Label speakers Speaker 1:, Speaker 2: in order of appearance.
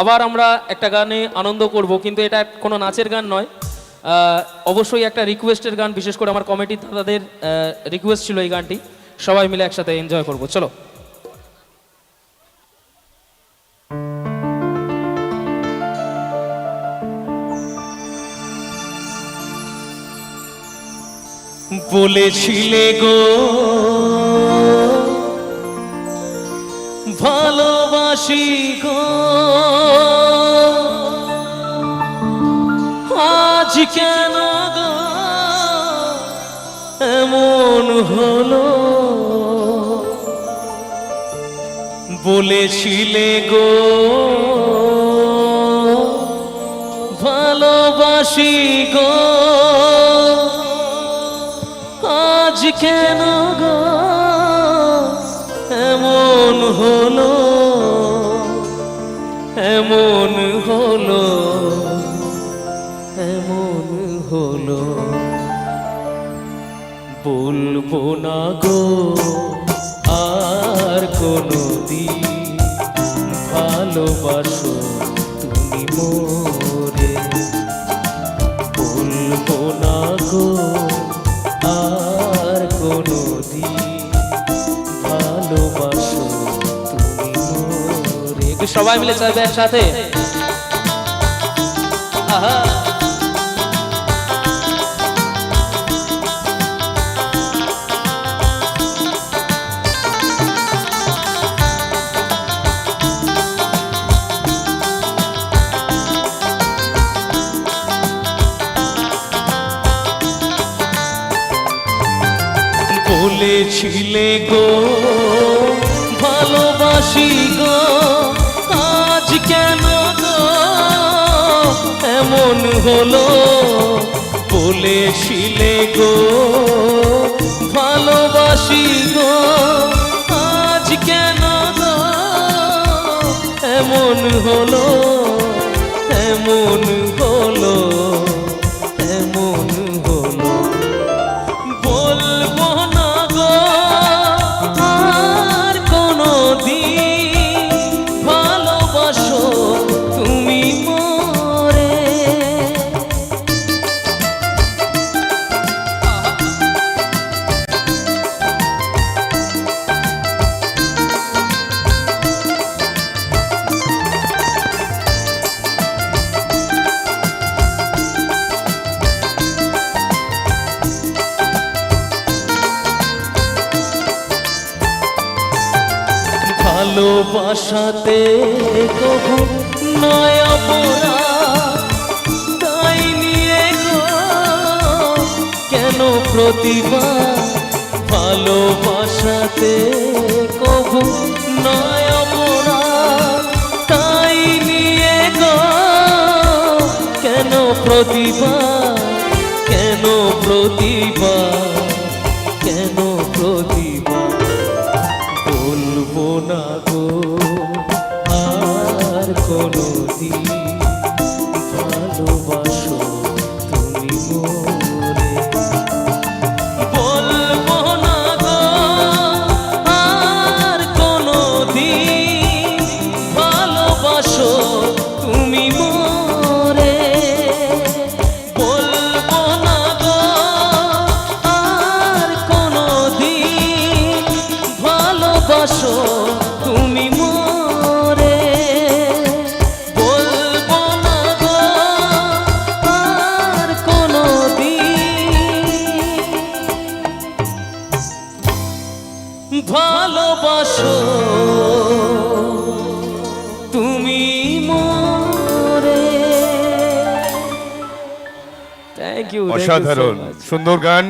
Speaker 1: আবার আমরা একটা গানে আনন্দ করব, কিন্তু এটা কোনো নাচের গান নয়, অবশ্যই একটা রিকোয়েস্টের গান। বিশেষ করে আমার কমিটির দাদাদের রিকোয়েস্ট ছিল এই গানটি, সবাই মিলে একসাথে এনজয় করব। চলো। বলেছিলে গো ভালোবাসি গো, আজ কেন গো এমন হলো? বলেছিলে গো ভালোবাসি গো, আজ কেন গো এমন হলো, এমন হলো, এমন হলো? বলবো না গো আর কোনোদিন ভালোবাসো তুমি মোরে। বলবো না গো আর কোনোদিন ভালোবাসো তুমি মোরে। একটু সবাই মিলে চাইবে একসাথে। আহা, বলেছিলে গো ভালোবাসি গো, আজ কেন গো এমন হলো? বলেছিলে গো ভালোবাসি গো, আজ কেন গো এমন হলো, এমন হলো, এমন হলো? বলবো না গো আর কোনোদিন ভালোবাসো তুমি মোরে। ভালোবাসাতে কবু নয় অপরাধ, তাই নিয়ে গো কেন প্রতিবাদ? ভালোবাসাতে কবু নয় অপরাধ, তাই নিয়ে গো কেন প্রতিবাদ? কেন প্রতিবাদ? কেন প্রতিবাদ? বলবো না গো আর কোনোদিন ভালোবাসো তুমি মোরে। বলবো না গো আর কোনোদিন ভালোবাসো তুমি মোরে। বলবো না গো আর কোনোদিন ভালোবাসো তুমি মোরে। বলবো না গো আর কোনোদিন ভালোবাসো তুমি মোরে। Thank you.
Speaker 2: অসাধারণ সুন্দর গান।